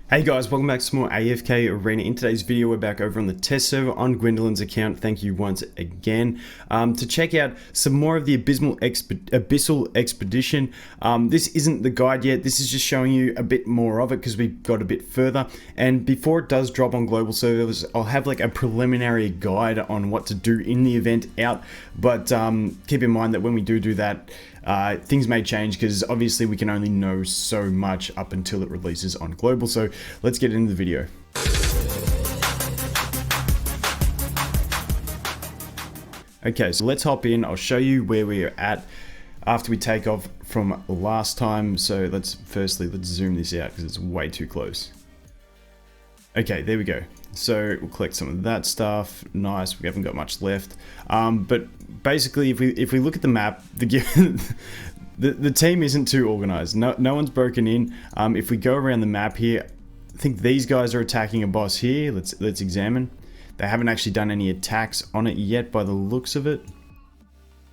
Hey guys, welcome back to some more AFK Arena. In today's video, we're back over on the test server on Gwendolyn's account. Thank you once again. To check out some more of the Abyssal Expedition. This isn't the guide yet. This is just showing you a bit more of it because we got a bit further. And before it does drop on global servers, I'll have like a preliminary guide on what to do in the event out. But keep in mind that when we do that, things may change because obviously we can only know so much up until it releases on global. So let's get into the video. Okay, so let's hop in. I'll show you where we're at after we take off from last time. So let's zoom this out because it's way too close. Okay, there we go. So we'll collect some of that stuff. Nice, we haven't got much left. But basically, if we look at the map, the team isn't too organized. No one's broken in. If we go around the map here, I think these guys are attacking a boss here. Let's examine. They haven't actually done any attacks on it yet by the looks of it.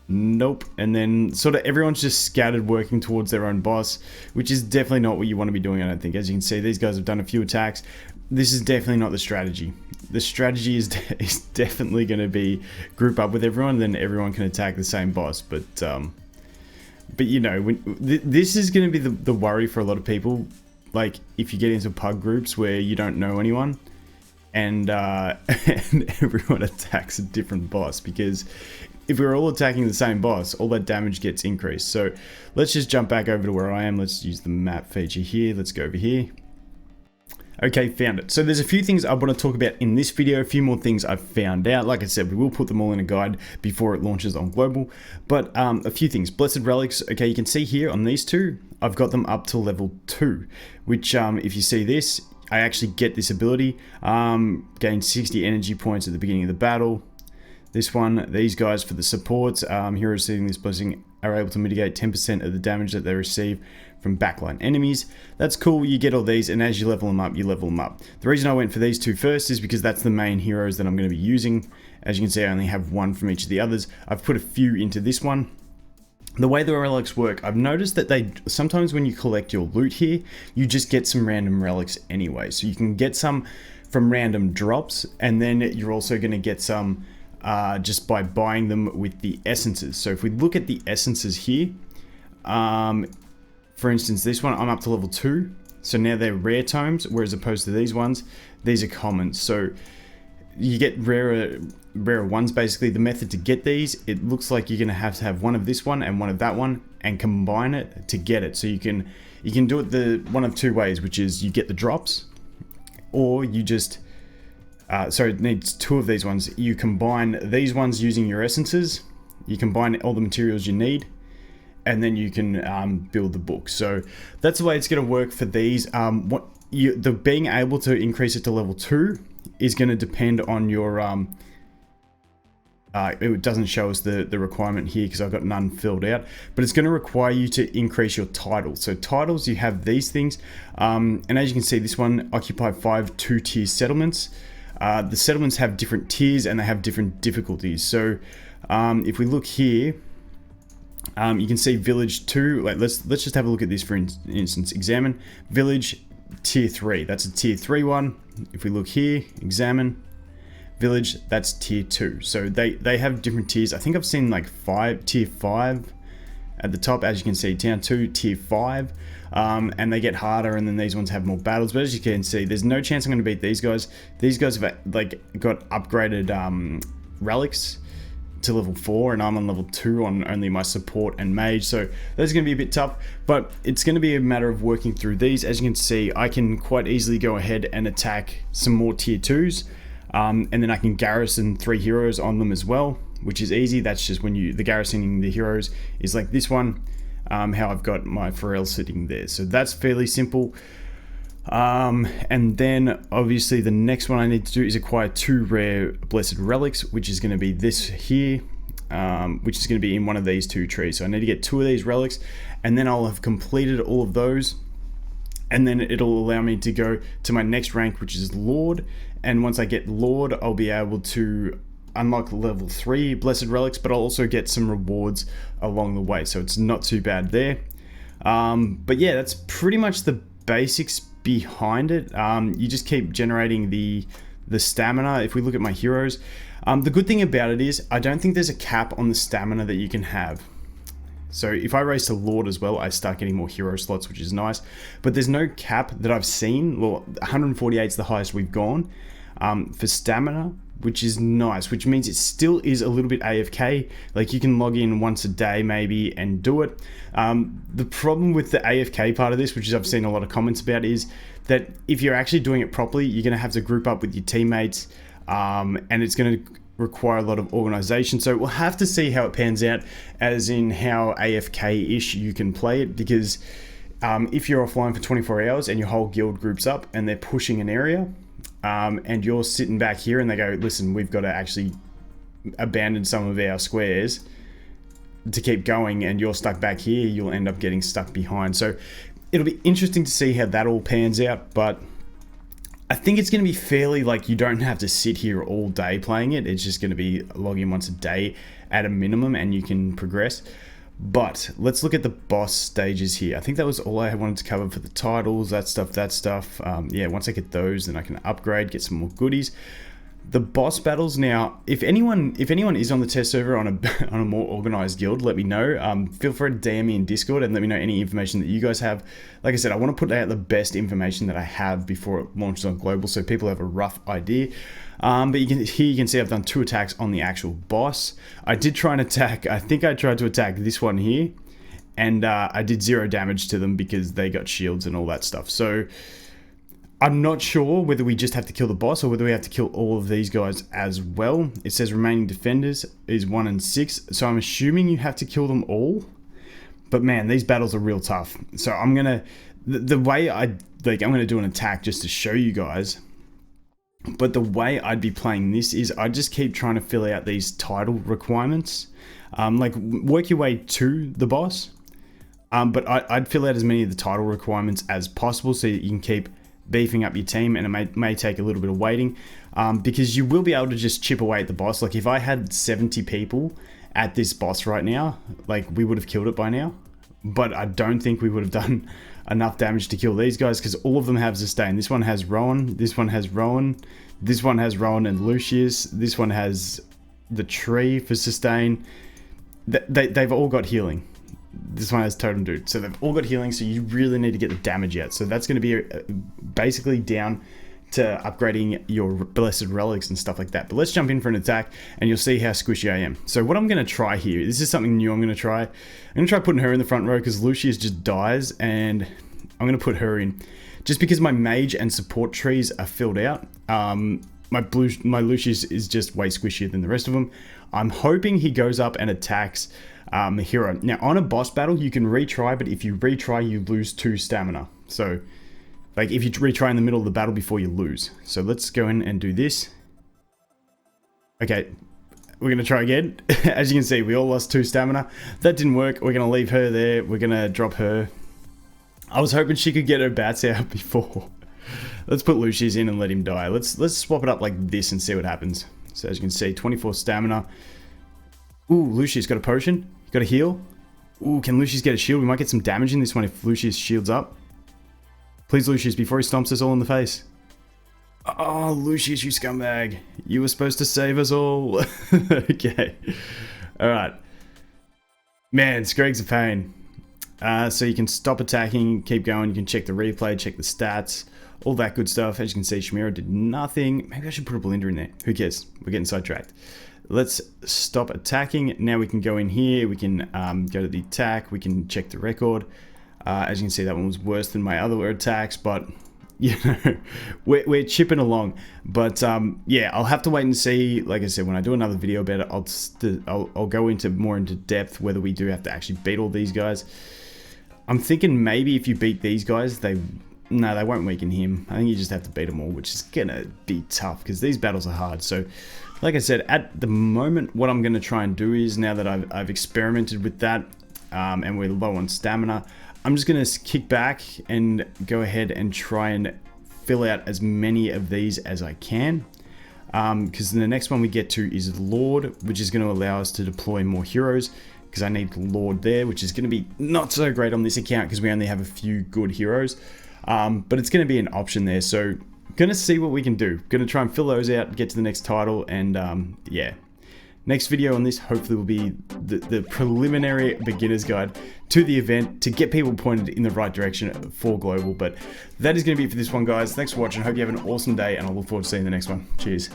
Nope. And then sort of everyone's just scattered working towards their own boss, which is definitely not what you want to be doing, I don't think. As you can see, these guys have done a few attacks. This is definitely not the strategy. The strategy is definitely going to be group up with everyone, then everyone can attack the same boss. But you know, this is going to be the worry for a lot of people. Like if you get into pug groups where you don't know anyone, and everyone attacks a different boss, because if we're all attacking the same boss, all that damage gets increased. So let's just jump back over to where I am. Let's use the map feature here. Let's go over here. Okay, found it. So there's a few things I want to talk about in this video, a few more things I've found out. Like I said, we will put them all in a guide before it launches on global. But a few things. Blessed Relics, okay, you can see here on these two, I've got them up to level 2, which if you see this, I actually get this ability. Gain 60 energy points at the beginning of the battle. This one, these guys for the supports, heroes receiving this blessing are able to mitigate 10% of the damage that they receive from backline enemies. That's cool, you get all these, and as you level them up, you level them up. The reason I went for these two first is because that's the main heroes that I'm going to be using. As you can see, I only have one from each of the others. I've put a few into this one. The way the relics work, I've noticed that they sometimes when you collect your loot here, you just get some random relics anyway. So you can get some from random drops, and then you're also going to get some just by buying them with the essences. So if we look at the essences here, for instance, this one, I'm up to level 2. So now they're rare tomes, whereas opposed to these ones, these are commons. So you get rarer ones. Basically, the method to get these, it looks like you're going to have one of this one and one of that one and combine it to get it. So you can do it the one of two ways, which is you get the drops, or you just sorry, it needs two of these ones. You combine these ones using your essences, you combine all the materials you need, and then you can build the book. So that's the way it's going to work for these. The being able to increase it to level 2 is going to depend on your it doesn't show us the requirement here because I've got none filled out, but it's going to require you to increase your title. So titles, you have these things, and as you can see, this one occupy 5 2-tier settlements. The settlements have different tiers and they have different difficulties. So if we look here, you can see village 2. Like let's just have a look at this for instance. Examine village tier 3. That's a tier 3 one. If we look here, examine village, that's tier 2. So they have different tiers. I think I've seen like tier 5 at the top. As you can see, tier 2, tier 5. And they get harder, and then these ones have more battles. But as you can see, there's no chance I'm going to beat these guys. These guys have like got upgraded relics to level 4, and I'm on level 2 on only my support and mage. So that's going to be a bit tough, but it's going to be a matter of working through these. As you can see, I can quite easily go ahead and attack some more tier 2s, and then I can garrison 3 heroes on them as well, which is easy. That's just when the garrisoning the heroes is like this one. How I've got my Pharrell sitting there. So that's fairly simple. And then obviously the next one I need to do is acquire 2 rare blessed relics, which is going to be this here, which is going to be in one of these 2 trees. So I need to get 2 of these relics, and then I'll have completed all of those, and then it'll allow me to go to my next rank, which is Lord. And once I get Lord, I'll be able to unlock level 3 blessed relics, but I'll also get some rewards along the way, so it's not too bad there. But yeah, that's pretty much the basics behind it. You just keep generating the stamina. If we look at my heroes, the good thing about it is I don't think there's a cap on the stamina that you can have. So if I raise to Lord as well, I start getting more hero slots, which is nice. But there's no cap that I've seen. Well, 148 is the highest we've gone for stamina, which is nice, which means it still is a little bit AFK. Like you can log in once a day maybe and do it. The problem with the AFK part of this, which is I've seen a lot of comments about, is that if you're actually doing it properly, you're going to have to group up with your teammates, and it's going to require a lot of organization. So we'll have to see how it pans out, as in how AFK-ish you can play it, because if you're offline for 24 hours and your whole guild groups up and they're pushing an area, and you're sitting back here and they go, listen, we've got to actually abandon some of our squares to keep going, and you're stuck back here, you'll end up getting stuck behind. So it'll be interesting to see how that all pans out, but I think it's going to be fairly, like, you don't have to sit here all day playing it. It's just going to be log in once a day at a minimum and you can progress. But let's look at the boss stages here. I think that was all I wanted to cover for the titles, that stuff. Yeah, once I get those, then I can upgrade, get some more goodies. The boss battles now, if anyone is on the test server on a more organized guild, let me know. Feel free to DM me in Discord and let me know any information that you guys have. Like I said, I want to put out the best information that I have before it launches on global, so people have a rough idea. But you can see I've done 2 attacks on the actual boss. I did try and attack, I think I tried to attack this one here, and I did 0 damage to them because they got shields and all that stuff. So I'm not sure whether we just have to kill the boss or whether we have to kill all of these guys as well. It says remaining defenders is 1 and 6, so I'm assuming you have to kill them all. But man, these battles are real tough. So I'm gonna, the way I'm gonna do an attack just to show you guys. But the way I'd be playing this is I just keep trying to fill out these title requirements. Like work your way to the boss. But I'd fill out as many of the title requirements as possible so that you can keep beefing up your team, and it may take a little bit of waiting, because you will be able to just chip away at the boss. Like if I had 70 people at this boss right now, like we would have killed it by now, but I don't think we would have done enough damage to kill these guys, because all of them have sustain. This one has Rowan, this one has Rowan, this one has Rowan and Lucius, this one has the tree for sustain. They've all got healing. This one has Totem Dude. So they've all got healing, so you really need to get the damage out. So that's going to be basically down to upgrading your blessed relics and stuff like that. But let's jump in for an attack and you'll see how squishy I am. So what I'm going to try here, this is something new I'm going to try. I'm going to try putting her in the front row because Lucius just dies, and I'm going to put her in. Just because my mage and support trees are filled out. My Lucius is just way squishier than the rest of them. I'm hoping he goes up and attacks hero. Now on a boss battle you can retry, but if you retry you lose 2 stamina. So like if you retry in the middle of the battle before you lose. So let's go in and do this. Okay, we're gonna try again. As you can see, we all lost 2 stamina. That didn't work. We're gonna leave her there. We're gonna drop her. I was hoping she could get her bats out before. Let's put Lucius in and let him die. Let's swap it up like this and see what happens. So as you can see, 24 stamina. Ooh, Lucius got a potion. Got a heal. Ooh, can Lucius get a shield? We might get some damage in this one if Lucius shields up. Please, Lucius, before he stomps us all in the face. Oh, Lucius, you scumbag. You were supposed to save us all. Okay. Alright. Man, Screg's a pain. So you can stop attacking, keep going, you can check the replay, check the stats, all that good stuff. As you can see, Shmira did nothing. Maybe I should put a Belinda in there. Who cares? We're getting sidetracked. Let's stop attacking. Now we can go in here. We can go to the attack. We can check the record. As you can see, that one was worse than my other attacks, but you know, we're chipping along. But yeah, I'll have to wait and see. Like I said, when I do another video about it, I'll go into more into depth whether we do have to actually beat all these guys. I'm thinking maybe if you beat these guys, they won't weaken him. I think you just have to beat them all, which is gonna be tough because these battles are hard. So like I said, at the moment, what I'm going to try and do is, now that I've experimented with that, and we're low on stamina, I'm just going to kick back and go ahead and try and fill out as many of these as I can. Because the next one we get to is Lord, which is going to allow us to deploy more heroes, because I need Lord there, which is going to be not so great on this account because we only have a few good heroes. but it's going to be an option there. So gonna see what we can do. Gonna try and fill those out, get to the next title, and yeah. Next video on this hopefully will be the preliminary beginner's guide to the event to get people pointed in the right direction for global. But that is going to be it for this one, guys. Thanks for watching. Hope you have an awesome day, and I look forward to seeing the next one. Cheers.